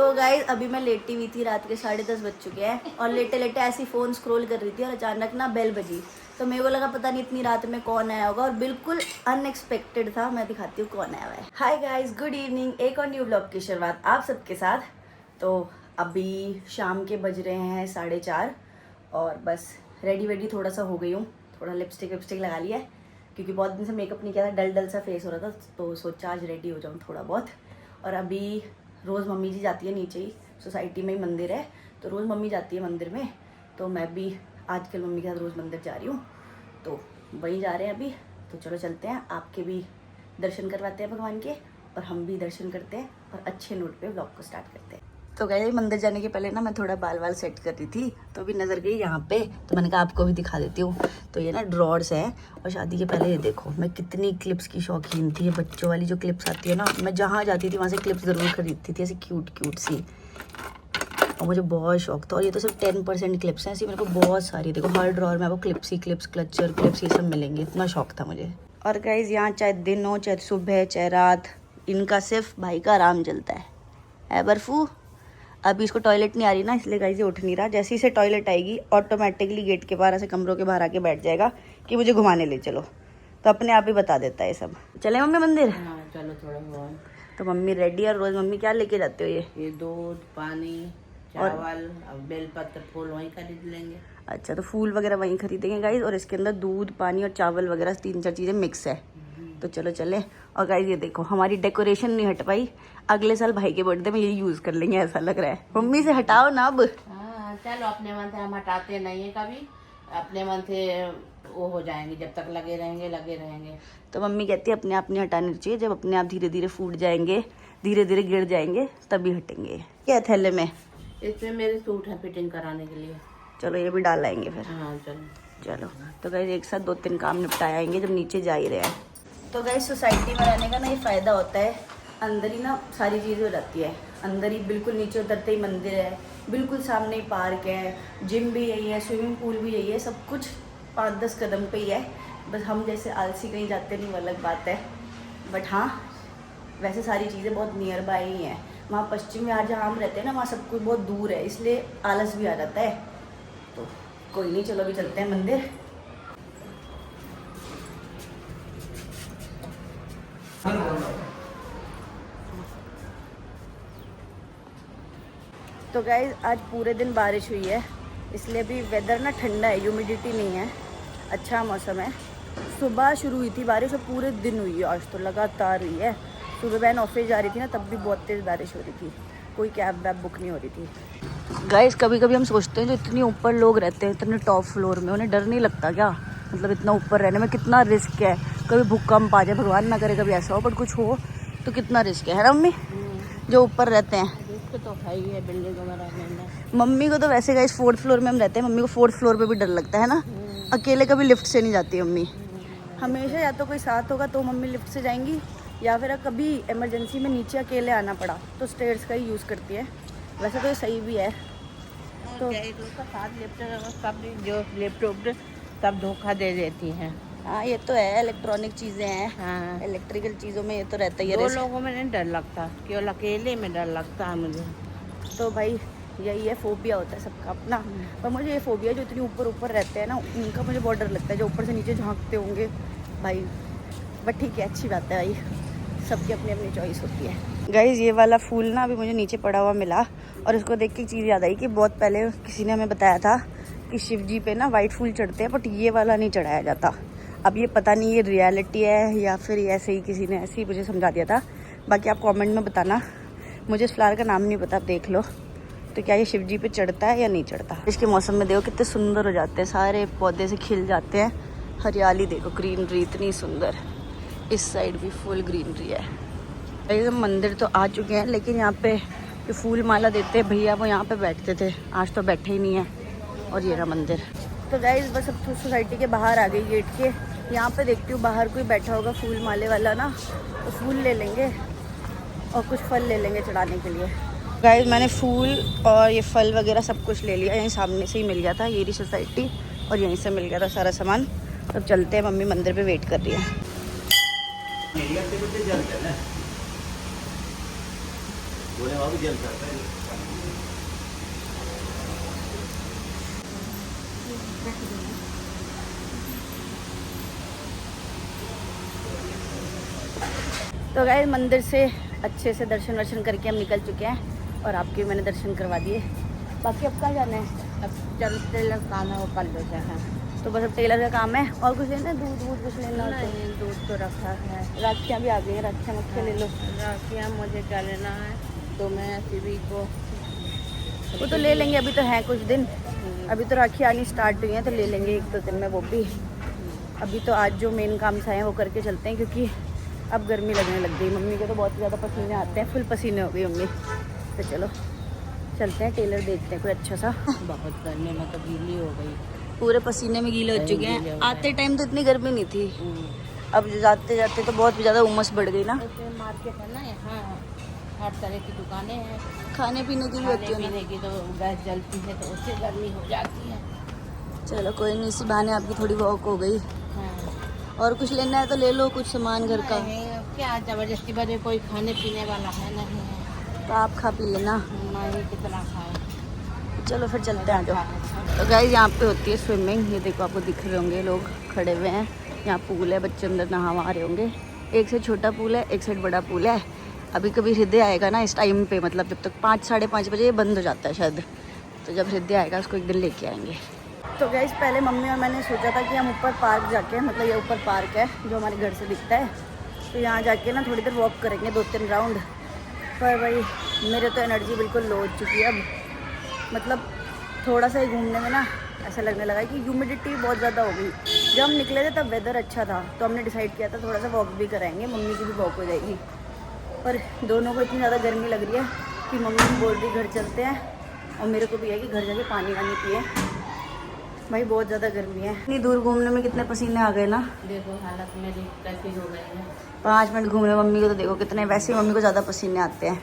तो गाइस अभी मैं लेटी हुई थी, रात के 10:30 बज चुके हैं और लेटे लेटे ऐसी फ़ोन स्क्रॉल कर रही थी और अचानक ना बेल बजी। तो मेरे को लगा पता नहीं इतनी रात में कौन आया होगा और बिल्कुल अनएक्सपेक्टेड था। मैं दिखाती हूँ कौन आया हुआ है। Hi guys, good evening. एक और न्यू ब्लॉग की शुरुआत आप सबके साथ। तो अभी शाम के बज रहे हैं 4:30 और बस रेडी वेडी थोड़ा सा हो गई हूँ। थोड़ा लिपस्टिक विपस्टिक लगा लिया है क्योंकि बहुत दिन से मेकअप नहीं किया था, डल डल सा फेस हो रहा था, तो सोचा आज रेडी हो जाऊँ थोड़ा बहुत। और अभी रोज़ मम्मी जी जाती है नीचे ही, सोसाइटी में ही मंदिर है, तो रोज़ मम्मी जाती है मंदिर में, तो मैं भी आजकल मम्मी के साथ रोज़ मंदिर जा रही हूँ, तो वहीं जा रहे हैं अभी। तो चलो चलते हैं, आपके भी दर्शन करवाते हैं भगवान के और हम भी दर्शन करते हैं और अच्छे नोट पे व्लॉग को स्टार्ट करते हैं। तो गए मंदिर जाने के पहले ना मैं थोड़ा बाल वाल सेट कर रही थी, तो अभी नज़र गई यहाँ पे, तो मैंने कहा आपको भी दिखा देती हूँ। तो ये ना ड्रॉर्स हैं और शादी के पहले ये देखो मैं कितनी क्लिप्स की शौकीन थी। ये बच्चों वाली जो क्लिप्स आती है ना, मैं जहाँ जाती थी वहाँ से क्लिप्स ज़रूर खरीदती थी, ऐसी क्यूट क्यूट सी, और मुझे बहुत शौक था। और ये तो सिर्फ 10% क्लिप्स हैं, ऐसी मेरे को बहुत सारी, देखो हर ड्रॉर में आपको क्लिप्स ही क्लिप्स, क्लचर क्लिप्स, ये सब मिलेंगे, इतना शौक था मुझे। और गाइस यहाँ चाहे दिन हो, चाहे सुबह, चाहे रात, इनका सिर्फ भाई का आराम चलता है बर्फू। अभी इसको टॉयलेट नहीं आ रही ना, इसलिए गाइस ये उठ नहीं रहा। जैसे ही से टॉयलेट आएगी ऑटोमेटिकली गेट के बाहर से कमरों के बाहर आके बैठ जाएगा कि मुझे घुमाने ले चलो, तो अपने आप ही बता देता है सब। चले मम्मी मंदिर? हाँ चलो थोड़ा बहुत। तो मम्मी रेडी। और रोज मम्मी क्या लेके जाते हो? ये दूध, पानी, चावल और बेलपत्र, फूल वहीं खरीद लेंगे। अच्छा, तो फूल वगैरह वहीं खरीदेंगे गाइस, और इसके अंदर दूध, पानी और चावल वगैरह 3-4 चीज़ें मिक्स है। तो चलो चले। और गाइस ये देखो हमारी डेकोरेशन नहीं हट पाई, अगले साल भाई के बर्थडे में यही यूज़ कर लेंगे, ऐसा लग रहा है। मम्मी से हटाओ ना अब। हाँ चलो, अपने मन से हम हटाते नहीं है कभी, अपने मन से वो हो जाएंगे, जब तक लगे रहेंगे लगे रहेंगे। तो मम्मी कहती है अपने आप नहीं हटाने चाहिए, जब अपने आप धीरे धीरे फूट जाएंगे, धीरे धीरे गिर जाएंगे, तभी हटेंगे। क्या है थैले में? इसमें मेरे सूट है फिटिंग कराने के लिए। चलो ये भी डाल आएंगे फिर। हाँ चलो चलो। तो गाइस एक साथ 2-3 काम निपटाए आएंगे जब नीचे जा ही रहे हैं। तो गाइस सोसाइटी में रहने का ना ये फ़ायदा होता है, अंदर ही ना सारी चीज़ें हो जाती है। अंदर ही बिल्कुल नीचे उतरते ही मंदिर है, बिल्कुल सामने ही पार्क है, जिम भी यही है, स्विमिंग पूल भी यही है, सब कुछ 5-10 कदम पे ही है। बस हम जैसे आलसी कहीं जाते नहीं, वो अलग बात है। बट हाँ, वैसे सारी चीज़ें बहुत नियर बाय ही हैं। वहाँ पश्चिम विहार जहाँ हम रहते हैं ना, वहाँ सब कुछ बहुत दूर है, इसलिए आलस भी आ जाता है। तो कोई नहीं, चलो अभी चलते हैं मंदिर। तो गाइज आज पूरे दिन बारिश हुई है, इसलिए भी वेदर ना ठंडा है, ह्यूमिडिटी नहीं है, अच्छा मौसम है। सुबह शुरू हुई थी बारिश और पूरे दिन हुई है, आज तो लगातार हुई है। सुबह बहन ऑफिस जा रही थी ना, तब भी बहुत तेज़ बारिश हो रही थी, कोई कैब वैब बुक नहीं हो रही थी। गाइज कभी कभी हम सोचते हैं जो इतनी ऊपर लोग रहते हैं, इतने टॉप फ्लोर में, उन्हें डर नहीं लगता क्या? मतलब इतना ऊपर रहने में कितना रिस्क है, कभी भूकंप आ जाए, भगवान ना करे कभी ऐसा हो, बट कुछ हो तो कितना रिस्क है ना मम्मी, जो ऊपर रहते हैं? तो है ही है बिल्डिंग वगैरह। मम्मी को तो वैसे गाइस 4th फ्लोर में हम रहते हैं, मम्मी को 4th फ्लोर पे भी डर लगता है ना, अकेले कभी लिफ्ट से नहीं जाती मम्मी। हमेशा या तो कोई साथ होगा तो मम्मी लिफ्ट से जाएंगी, या फिर कभी इमरजेंसी में नीचे अकेले आना पड़ा तो स्टेयर्स का ही यूज़ करती है। वैसे तो ये सही भी है। तो सब जो लैपटॉप सब धोखा दे देती हैं। हाँ ये तो है, इलेक्ट्रॉनिक चीज़ें हैं। हाँ, इलेक्ट्रिकल चीज़ों में ये तो रहता ही है दो रिस्क। लोगों में नहीं डर लगता, केवल अकेले में डर लगता है मुझे। तो भाई यही है, फोबिया होता है सबका अपना। पर मुझे ये फोबिया जो इतनी ऊपर ऊपर रहते हैं ना, उनका मुझे बहुत डर लगता है, जो ऊपर से नीचे झांकते होंगे भाई। बट ठीक है, अच्छी बात है भाई, सबकी अपनी अपनी चॉइस होती है। गाइज़ ये वाला फूल ना अभी मुझे नीचे पड़ा हुआ मिला, और इसको देख के एक चीज़ याद आई कि बहुत पहले किसी ने हमें बताया था कि शिव जी पे ना वाइट फूल चढ़ते हैं, बट ये वाला नहीं चढ़ाया जाता। अब ये पता नहीं ये रियलिटी है या फिर ऐसे ही किसी ने ऐसे ही मुझे समझा दिया था। बाकी आप कमेंट में बताना, मुझे इस फ्लावर का नाम नहीं पता, आप देख लो। तो क्या ये शिव जी पे चढ़ता है या नहीं चढ़ता? इसके मौसम में देखो कितने सुंदर हो जाते हैं, सारे पौधे से खिल जाते हैं, हरियाली देखो, ग्रीनरी इतनी सुंदर। इस साइड भी फुल ग्रीनरी है। एकदम मंदिर तो आ चुके हैं, लेकिन यहाँ पे जो फूल माला देते हैं भैया वो यहाँ पे बैठते थे, आज तो बैठे ही नहीं है। और ये रहा मंदिर। तो गाइस बस अब तो सोसाइटी के बाहर आ गई गेट के, यहाँ पे देखती हूँ बाहर कोई बैठा होगा फूल माले वाला ना, तो फूल ले लेंगे और कुछ फल ले लेंगे चढ़ाने के लिए। गाइस मैंने फूल और ये फल वगैरह सब कुछ ले लिया, यहीं सामने से ही मिल गया था, ये रही सोसाइटी और यहीं से मिल गया था सारा सामान। तब चलते हैं, मम्मी मंदिर पे वेट कर रही है। बोले बाबू जल सकता है। तो गाइस मंदिर से अच्छे से दर्शन वर्शन करके हम निकल चुके हैं और आपके मैंने दर्शन करवा दिए। बाकी अब कहाँ जाना है? अब चलते काम है वो कर लो चाहे। तो बस अब टेलर का काम है। और कुछ लेना है? दूध वूध कुछ लेना हो तो? नहीं, दूध तो रखा है। राखियाँ भी आ गई हैं, राखियाँ मक्खियाँ ले लो। राखियाँ मुझे क्या लेना है तो मैं सीवी को वो तो ले लेंगे, अभी तो है कुछ दिन। अभी तो राखी आनी स्टार्ट हुई है तो ले लेंगे 1-2 दिन में वो भी। अभी तो आज जो मेन काम था वो करके चलते हैं क्योंकि अब गर्मी लगने लग गई। मम्मी को तो बहुत ज़्यादा पसीने आते हैं, फुल पसीने हो गई मम्मी। तो चलो चलते हैं, टेलर देखते हैं कोई अच्छा सा। बहुत गर्मी में तो गीली हो गई, पूरे पसीने में गीले हो चुके गीले हो हैं। गए। आते टाइम तो इतनी गर्मी नहीं थी, अब जाते जाते तो बहुत ज़्यादा उमस बढ़ गई ना। ऐसे मार्केट है ना यहाँ, हर तरह की दुकानें हैं। खाने पीने की भी खाने होती है ना। पीने की तो गैस जलती है तो उससे गर्मी हो जाती है। चलो कोई नहीं, इसी बहाने आपकी थोड़ी वॉक हो गई। हाँ। और कुछ लेना है तो ले लो, कुछ सामान घर का। नहीं, अब क्या जबरदस्ती बने, कोई खाने पीने वाला है नहीं है। तो आप खा पी लेना। नहीं कितना खाए। चलो फिर चलते हैं, आ जाओ। तो गाइस यहाँ पे होती है स्विमिंग। ये देखो आपको दिख रहे होंगे लोग खड़े हुए हैं। यहाँ पूल है, बच्चे अंदर नहा रहे होंगे। एक साइड छोटा पूल है, एक साइड बड़ा पूल है। अभी कभी हृदय आएगा ना इस टाइम पे, मतलब जब तक 5-5:30 बजे ये बंद हो जाता है शायद। तो जब हृदय आएगा उसको एक दिन लेके आएंगे। तो गाइस पहले मम्मी और मैंने सोचा था कि हम ऊपर पार्क जाके, मतलब ये ऊपर पार्क है जो हमारे घर से दिखता है, तो यहाँ जाके ना थोड़ी देर वॉक करेंगे 2-3 राउंड। पर भाई मेरे तो एनर्जी बिल्कुल लो हो चुकी है अब। मतलब थोड़ा सा ही घूमने में ना ऐसा लगने लगा कि ह्यूमिडिटी बहुत ज़्यादा हो गई। जब हम निकले थे तब वेदर अच्छा था तो हमने डिसाइड किया था थोड़ा सा वॉक भी कराएंगे, मम्मी की भी वॉक हो जाएगी। पर दोनों को इतनी ज़्यादा गर्मी लग रही है कि मम्मी बोल रही घर चलते हैं, और मेरे को भी है कि घर जाके पानी वानी पिए। भाई बहुत ज़्यादा गर्मी है। इतनी दूर घूमने में कितने पसीने आ गए ना। देखो हालत मेरी कैसी हो गई है। 5 मिनट घूमने मम्मी को तो देखो कितने, वैसे ही मम्मी को ज़्यादा पसीने आते हैं।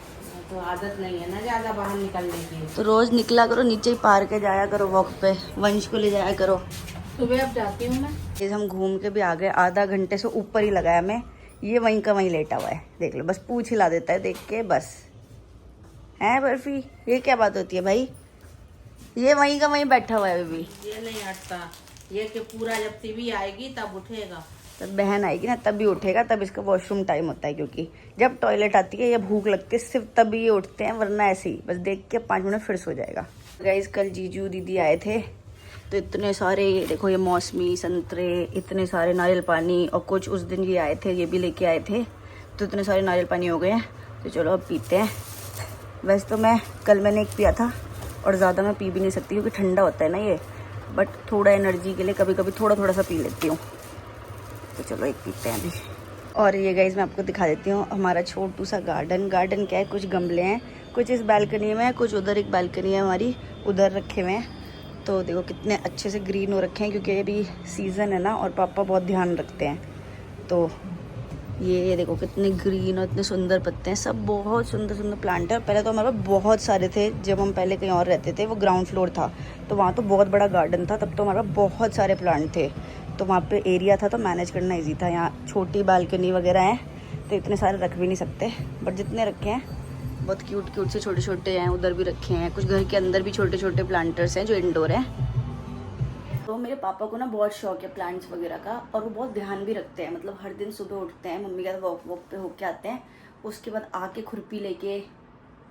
तो आदत नहीं है ना ज़्यादा बाहर निकलने की। तो रोज़ निकला करो, नीचे ही पार्क है जाया करो वॉक पे, वंश को ले जाया करो। सुबह अब जाती हूँ मैं। जैसे हम घूम के भी आ गए, आधा घंटे से ऊपर ही लगाया मैं। ये वहीं का वहीं लेटा हुआ है, देख लो, बस पूछ हिला देता है देख के बस। है बर्फी, ये क्या बात होती है भाई? ये वहीं का वहीं बैठा हुआ है अभी भी। ये नहीं हटता, ये कि पूरा जब टीवी आएगी तब उठेगा। तब बहन आएगी ना तब भी उठेगा, तब इसका वॉशरूम टाइम होता है, क्योंकि जब टॉयलेट आती है या भूख लगती है सिर्फ तभी ये उठते हैं, वरना ऐसे ही बस देख के 5 मिनट फिर सो जाएगा। गाइस कल जीजू दीदी आए थे तो इतने सारे, ये देखो ये मौसमी संतरे, इतने सारे नारियल पानी, और कुछ उस दिन ये आए थे ये भी लेके आए थे, तो इतने सारे नारियल पानी हो गए हैं। तो चलो अब पीते हैं। वैसे तो मैंने एक पिया था और ज़्यादा मैं पी भी नहीं सकती क्योंकि ठंडा होता है ना ये, बट थोड़ा एनर्जी के लिए कभी कभी थोड़ा सा पी लेती हूँ। तो चलो एक पीते हैं अभी। और ये गाइस मैं आपको दिखा देती हूँ हमारा छोटू सा गार्डन क्या है, कुछ गमले हैं, कुछ इस बालकनी में है, कुछ उधर एक बालकनी है हमारी, उधर रखे हुए हैं। तो देखो कितने अच्छे से ग्रीन हो रखे हैं क्योंकि अभी सीज़न है ना और पापा बहुत ध्यान रखते हैं। तो ये देखो कितने ग्रीन और इतने सुंदर पत्ते हैं, सब बहुत सुंदर प्लांट है। पहले तो हमारे पास बहुत सारे थे, जब हम पहले कहीं और रहते थे, वो ग्राउंड फ्लोर था तो वहाँ तो बहुत बड़ा गार्डन था, तब तो हमारे पास बहुत सारे प्लांट थे, तो वहाँ पे एरिया था तो मैनेज करना ईजी था। यहाँ छोटी बालकनी वगैरह है तो इतने सारे रख भी नहीं सकते, बट जितने रखे हैं बहुत क्यूट से छोटे हैं। उधर भी रखे हैं, कुछ घर के अंदर भी छोटे प्लांटर्स हैं जो इंडोर हैं। तो मेरे पापा को ना बहुत शौक है प्लांट्स वगैरह का, और वो बहुत ध्यान भी रखते हैं। मतलब हर दिन सुबह उठते हैं, मम्मी का वॉक पे होके आते हैं, उसके बाद आके खुरपी लेके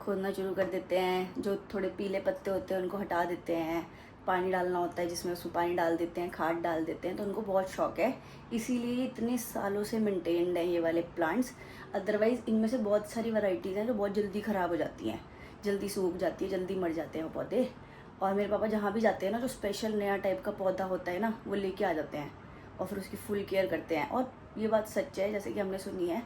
खोदना शुरू कर देते हैं। जो थोड़े पीले पत्ते होते हैं उनको हटा देते हैं, पानी डालना होता है जिसमें उसमें पानी डाल देते हैं, खाद डाल देते हैं। तो उनको बहुत शौक है, इसीलिए इतने सालों से मेंटेन्ड है ये वाले प्लांट्स। अदरवाइज़ इनमें से बहुत सारी वैरायटीज़ हैं जो बहुत जल्दी ख़राब हो जाती हैं, जल्दी सूख जाती है, जल्दी मर जाते हैं वो पौधे। और मेरे पापा जहाँ भी जाते हैं ना, जो स्पेशल नया टाइप का पौधा होता है ना, वो लेके आ जाते हैं और फिर उसकी फुल केयर करते हैं। और ये बात सच है, जैसे कि हमने सुनी है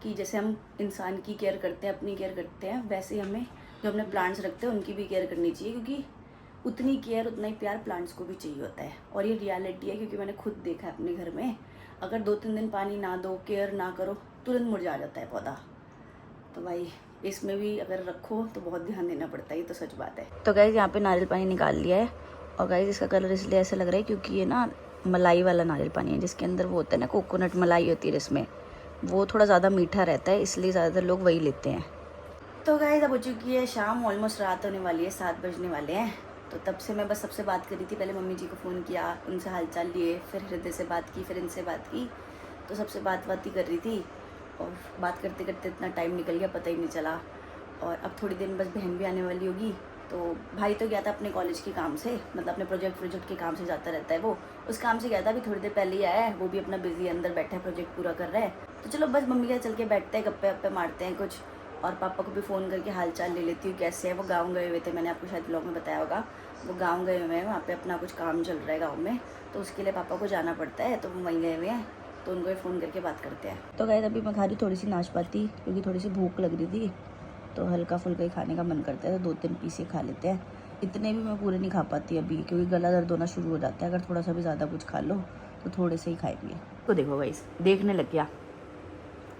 कि जैसे हम इंसान की केयर करते हैं, अपनी केयर करते हैं, वैसे ही हमें जो अपने प्लांट्स रखते हैं उनकी भी केयर करनी चाहिए, क्योंकि उतनी केयर उतना ही प्यार प्लांट्स को भी चाहिए होता है। और ये रियलिटी है, क्योंकि मैंने खुद देखा है अपने घर में, अगर 2-3 दिन पानी ना दो, केयर ना करो, तुरंत मुरझा जाता है पौधा। तो भाई इसमें भी अगर रखो तो बहुत ध्यान देना पड़ता है, ये तो सच बात है। तो गाइस यहाँ पे नारियल पानी निकाल लिया है, और गाइस इसका कलर इसलिए ऐसा लग रहा है क्योंकि ये ना मलाई वाला नारियल पानी है, जिसके अंदर वो होता है ना कोकोनट मलाई होती है, जिसमें वो थोड़ा ज़्यादा मीठा रहता है, इसलिए ज़्यादातर लोग वही लेते हैं। तो गाइस अब हो चुकी है शाम, ऑलमोस्ट रात होने वाली है, 7 बजने वाले हैं। तो तब से मैं बस सबसे बात कर रही थी। पहले मम्मी जी को फ़ोन किया, उनसे हालचाल लिए, फिर हृदय से बात की, फिर इनसे बात की। तो सबसे बात ही कर रही थी और बात करते करते इतना टाइम निकल गया पता ही नहीं चला। और अब थोड़ी देर में बस बहन भी आने वाली होगी। तो भाई तो गया था अपने कॉलेज के काम से, मतलब अपने प्रोजेक्ट के काम से जाता रहता है वो, उस काम से गया था। अभी थोड़ी देर पहले ही आया है, वो भी अपना बिजी अंदर बैठा है, प्रोजेक्ट पूरा कर रहा है। तो चलो बस मम्मी के साथ चल के बैठते हैं, गप्पे वप्पे मारते हैं कुछ, और पापा को भी फ़ोन करके हाल चाल ले लेती हूँ कैसे है। वो गाँव गए हुए थे, मैंने आपको शायद ब्लॉग में बताया होगा। वो गाँव गए हुए हैं, वहाँ पे अपना कुछ काम चल रहा है गाँव में, तो उसके लिए पापा को जाना पड़ता है, तो वो वहीं गए हुए हैं। तो उनको फ़ोन करके बात करते हैं। तो गाइस अभी मैं खा रही थोड़ी सी नाशपाती, क्योंकि थोड़ी सी भूख लग रही थी, तो हल्का फुल्का ही खाने का मन करता है, तो 2-3 पीस ही खा लेते हैं। इतने भी मैं पूरे नहीं खा पाती अभी, क्योंकि गला दर्द होना शुरू हो जाता है अगर थोड़ा सा भी ज़्यादा कुछ खा लो, तो थोड़े से ही खाएंगे। तो देखो गाइस, देखने लग गया,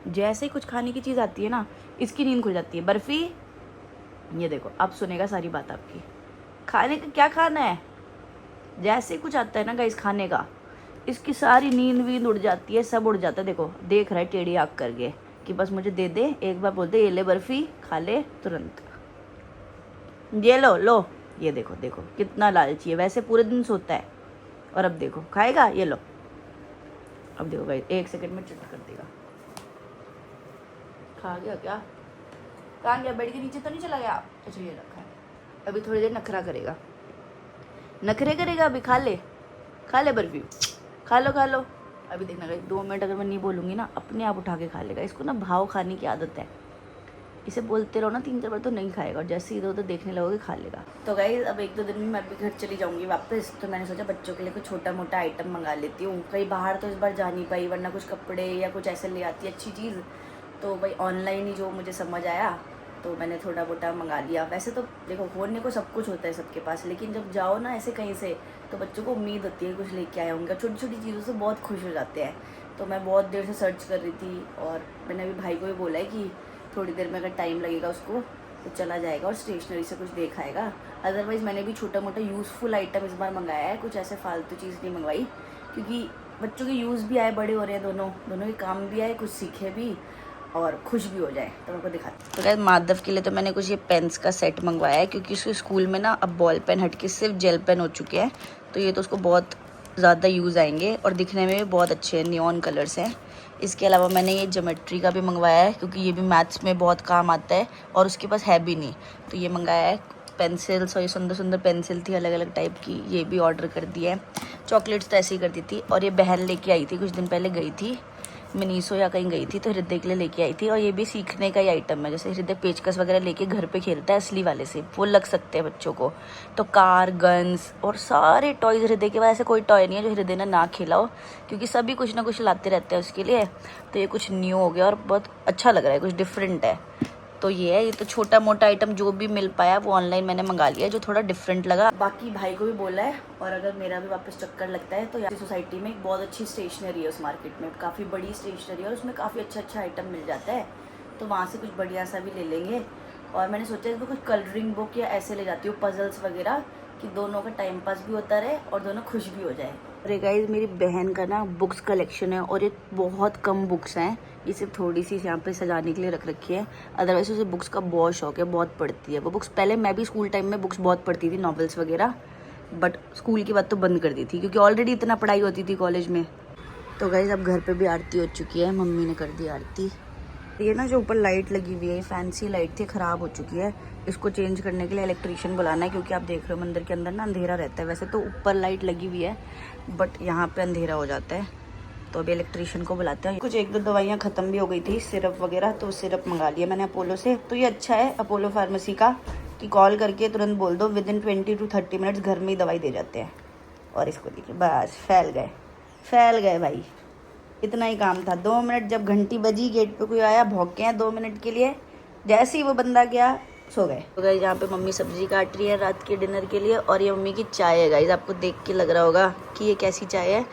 जैसे ही कुछ खाने की चीज़ आती है ना, इसकी नींद खुल जाती है। बर्फ़ी, ये देखो अब सुनेगा सारी बात आपकी। खाने का क्या खाना है, जैसे ही कुछ आता है ना गाइस खाने का, इसकी सारी नींद वींद उड़ जाती है, सब उड़ जाता है। देखो देख रहा है टेढ़ी आँख करके कि बस मुझे दे दे, एक बार बोलते ये ले बर्फ़ी, खा ले तुरंत, ये लो। ये देखो देखो कितना लालची है, वैसे पूरे दिन सोता है, और अब देखो खाएगा, ये लो। अब देखो गाइस 1 सेकंड में चिट कर देगा। खा गया क्या? कहाँ गया? बेड के नीचे तो नहीं चला गया? अच्छा ये रखा है, अभी थोड़ी देर नखरा करेगा, नखरे करेगा। अभी खा ले बर्फ़ी, खा लो। अभी देखना गाइस 2 मिनट अगर मैं नहीं बोलूँगी ना, अपने आप उठा के खा लेगा। इसको ना भाव खाने की आदत है, इसे बोलते रहो ना 3-4 बार तो नहीं खाएगा, और जैसे इधर उधर देखने लगोगे खा लेगा। तो गाइस अब 1-2 दिन में मैं भी घर चली जाऊंगी वापस, तो मैंने सोचा बच्चों के लिए कुछ छोटा मोटा आइटम मंगा लेती हूँ। कहीं बाहर तो इस बार जा नहीं पाई, वरना कुछ कपड़े या कुछ ऐसे ले आती अच्छी चीज़। तो भाई ऑनलाइन ही जो मुझे समझ आया, तो मैंने थोड़ा मोटा मंगा लिया। वैसे तो देखो होने को सब कुछ होता है सबके पास, लेकिन जब जाओ ना ऐसे कहीं से, तो बच्चों को उम्मीद होती है कुछ लेके आया होंगे, छोटी छोटी चीज़ों से बहुत खुश हो जाते हैं। तो मैं बहुत देर से सर्च कर रही थी, और मैंने अभी भाई को भी बोला है कि थोड़ी देर में अगर टाइम लगेगा उसको, तो चला जाएगा और स्टेशनरी से कुछ देख आएगा। अदरवाइज़ मैंने भी छोटा मोटा यूज़फुल आइटम इस बार मंगाया है, कुछ ऐसे फालतू चीज़ नहीं मंगवाई, क्योंकि बच्चों के यूज़ भी आए, बड़े हो रहे हैं, दोनों के काम भी आए, कुछ सीखे भी और खुश भी हो जाए। तो मैं आपको दिखाती हूँ। तो गाइस माधव के लिए तो मैंने कुछ ये पेन्स का सेट मंगवाया है, क्योंकि उसके स्कूल में ना अब बॉल पेन हट के सिर्फ जेल पेन हो चुके हैं, तो ये तो उसको बहुत ज़्यादा यूज़ आएंगे, और दिखने में भी बहुत अच्छे हैं, नियॉन कलर्स हैं। इसके अलावा मैंने ये ज्योमेट्री का भी मंगवाया है, क्योंकि ये भी मैथ्स में बहुत काम आता है, और उसके पास है भी नहीं, तो ये मंगाया है। पेंसिल्स, और ये सुंदर सुंदर पेंसिल थी अलग अलग टाइप की, ये भी ऑर्डर कर दिया है। चॉकलेट्स तो ऐसे ही कर दी थी, और ये बहन लेके आई थी कुछ दिन पहले, गई थी मिनीसो या कहीं गई थी, तो हृदय के लिए लेके आई थी। और ये भी सीखने का ही आइटम है, जैसे हृदय पेचकस वगैरह लेके घर पे खेलता है असली वाले से, वो लग सकते हैं बच्चों को। तो कार, गन्स और सारे टॉयज हृदय के पास, ऐसे कोई टॉय नहीं है जो हृदय ने ना खेला हो, क्योंकि सभी कुछ ना कुछ लाते रहते हैं उसके लिए। तो ये कुछ न्यू हो गया और बहुत अच्छा लग रहा है, कुछ डिफरेंट है। तो ये है, ये तो छोटा मोटा आइटम जो भी मिल पाया वो ऑनलाइन मैंने मंगा लिया, जो थोड़ा डिफरेंट लगा। बाकी भाई को भी बोला है, और अगर मेरा भी वापस चक्कर लगता है तो यहाँ सोसाइटी में एक बहुत अच्छी स्टेशनरी है, उस मार्केट में काफ़ी बड़ी स्टेशनरी है, और उसमें काफ़ी अच्छा आइटम मिल जाता है, तो वहाँ से कुछ बढ़िया सा भी ले लेंगे। और मैंने सोचा है तो कुछ कलरिंग बुक या ऐसे ले जाती हूँ, पजल्स वगैरह, कि दोनों का टाइम पास भी होता रहे और दोनों खुश भी हो जाए। अरे गाइस मेरी बहन का ना बुक्स कलेक्शन है, और ये बहुत कम बुक्स हैं, ये सिर्फ थोड़ी सी यहाँ पे सजाने के लिए रख रखी है। अदरवाइज उसे बुक्स का बहुत शौक है, बहुत पढ़ती है वो बुक्स। पहले मैं भी स्कूल टाइम में बुक्स बहुत पढ़ती थी, नॉवेल्स वगैरह, बट स्कूल की बात तो बंद कर दी थी, क्योंकि ऑलरेडी इतना पढ़ाई होती थी कॉलेज में। तो गाइस अब घर पे भी आरती हो चुकी है, मम्मी ने कर दी आरती। ये ना जो ऊपर लाइट लगी हुई है, फैंसी लाइट थी, ख़राब हो चुकी है, इसको चेंज करने के लिए इलेक्ट्रीशियन बुलाना है, क्योंकि आप देख रहे हो मंदिर के अंदर ना अंधेरा रहता है। वैसे तो ऊपर लाइट लगी हुई है, बट यहाँ पे अंधेरा हो जाता है, तो अभी इलेक्ट्रीशियन को बुलाते हैं। कुछ 1-2 दवाइयाँ ख़त्म भी हो गई थी, सिरप वगैरह, तो सिरप मंगा लिया मैंने अपोलो से। तो ये अच्छा है अपोलो फार्मेसी का, कि कॉल करके तुरंत बोल दो, विदिन 20 to 30 मिनट्स घर में ही दवाई दे जाते हैं। और इसको देखिए, बस फैल गए भाई, इतना ही काम था। 2 मिनट, जब घंटी बजी, गेट पे कोई आया, भौंके हैं 2 मिनट के लिए, जैसे ही वो बंदा गया सो गए। तो गाइस यहाँ पे मम्मी सब्जी काट रही है रात के डिनर के लिए, और ये मम्मी की चाय है। गाइस आपको देख के लग रहा होगा कि ये कैसी चाय है,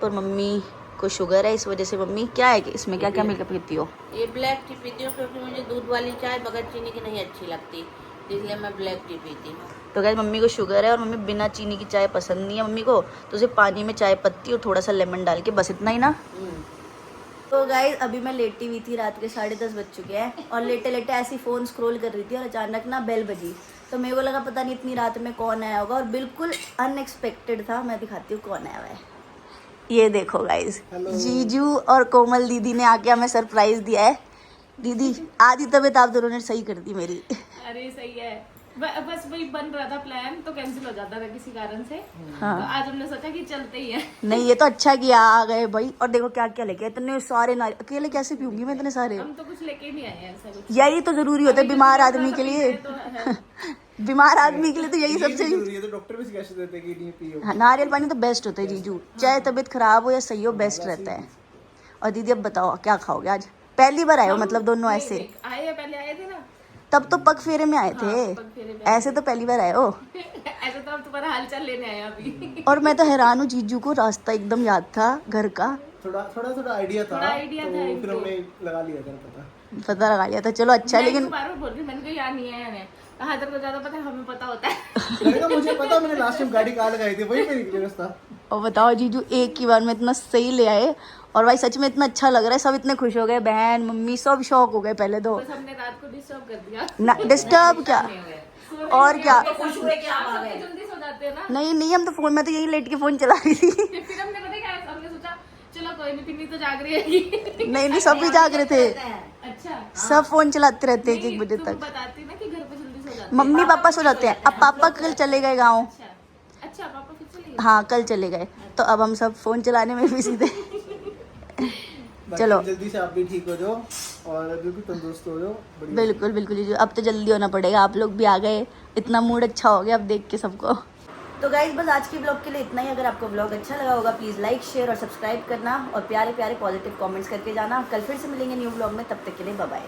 पर मम्मी को शुगर है, इस वजह से मम्मी क्या है कि इसमें क्या क्या मिलकर पीती हो? ये ब्लैक टी पीती हूँ, क्योंकि मुझे दूध वाली चाय बगैर चीनी की नहीं अच्छी लगती, इसलिए मैं ब्लैक टी पीती हूँ। तो गाइस मम्मी को शुगर है, और मम्मी बिना चीनी की चाय पसंद नहीं है मम्मी को, तो उसे पानी में चाय पत्ती और थोड़ा सा लेमन डाल के, बस इतना ही ना। तो गाइस अभी मैं लेटी हुई थी, रात के 10:30 बज चुके हैं और लेटे लेटे ऐसी फ़ोन स्क्रॉल कर रही थी और अचानक ना बेल बजी। तो मेरे को लगा पता नहीं इतनी रात में कौन आया होगा और बिल्कुल अनएक्सपेक्टेड था। मैं दिखाती हूँ कौन आया हुआ है। ये देखो गाइस, जीजू और कोमल दीदी ने आके हमें सरप्राइज दिया है। दीदी आधी तबीयत आप दोनों ने सही कर दी मेरी। अरे सही है, बस वही बन रहा था प्लान तो कैंसिल हो जाता था किसी कारण से। हाँ। तो आज हमने सोचा कि चलते ही है। नहीं ये तो अच्छा किया, आ गए भाई। और देखो क्या क्या लेके आए, इतने सारे नारियल। अकेले कैसे पीऊंगी मैं इतने सारे? हम तो कुछ लेके ही नहीं आए हैं ऐसा कुछ। यही तो जरूरी होता है बीमार आदमी के लिए। तो है। बीमार आदमी के लिए तो यही सबसे जरूरी है, तो डॉक्टर भी सजेस्ट देते हैं कि नहीं पियो। हाँ, नारियल पानी तो बेस्ट होता है जीजू, चाहे तबीयत खराब हो या सही हो, बेस्ट रहता है। और दीदी अब बताओ क्या खाओगे आज? पहली बार आए हो मतलब दोनों ऐसे? आए पहले आए थे ना। तब तो पग फेरे में आए थे, पग फेरे में। ऐसे तो पहली बार आए हो। ऐसे तो हम तुम्हारा हालचाल लेने आए अभी। और मैं तो हैरान हूँ, जीजू को रास्ता एकदम याद था घर का। थोड़ा आइडिया था, थोड़ा idea था तो इनको। फिर हमने लगा लिया था पता लगा लिया था, चलो अच्छा। मैं लेकिन इनको बार बार बोल रही हूँ, मैंने कहा यहाँ नहीं है यार। कहा तेरे को ज्यादा पता है, हमें पता होता है। मैंने कहा मुझे पता, मैंने लास्ट टाइम गाड़ी कहाँ लगाई थी, वहीं पे निकली रास्ता। और बताओ जीजू एक ही बार में इतना सही ले आए। और भाई सच में इतना अच्छा लग रहा है, सब इतने खुश हो गए, बहन मम्मी सब शौक हो गए पहले तो। बस हमने रात को डिस्टर्ब कर दिया। ना डिस्टर्ब क्या, और क्या। खुश हुए क्या आप आ सबसे गए? जल्दी सो जाते हैं ना। नहीं हम तो फोन में तो यही लेट के फोन चला रही थी। फिर हमने पता क्या, हमने सोचा चलो कोई नहीं, पिन्नी तो जाग रही है। नहीं सब भी जाग रहे थे, अच्छा सब फोन चलाते रहते हैं 1-1 बजे तुम तक। बताती ना कि घर पे जल्दी सो जाते मम्मी पापा सो जाते हैं, अब पापा कल चले गए गाँव। हैं। अच्छा पापा फिर चले गए? हाँ कल चले गए, तो अब हम सब फोन चलाने में बिजी थे। चलो जल्दी से आप भी ठीक हो जाओ और बिल्कुल तंदुरुस्त हो जाओ। बढ़िया। बिल्कुल बिल्कुल जीजू, अब तो जल्दी होना पड़ेगा। आप लोग भी आ गए, इतना मूड अच्छा हो गया अब देख के सबको। तो गाइज बस आज की ब्लॉग के लिए इतना ही। अगर आपको ब्लॉग अच्छा लगा होगा प्लीज़ लाइक शेयर और सब्सक्राइब करना और प्यारे प्यारे पॉजिटिव कमेंट्स करके जाना। कल फिर से मिलेंगे न्यू ब्लॉग में, तब तक के लिए बाय बाय।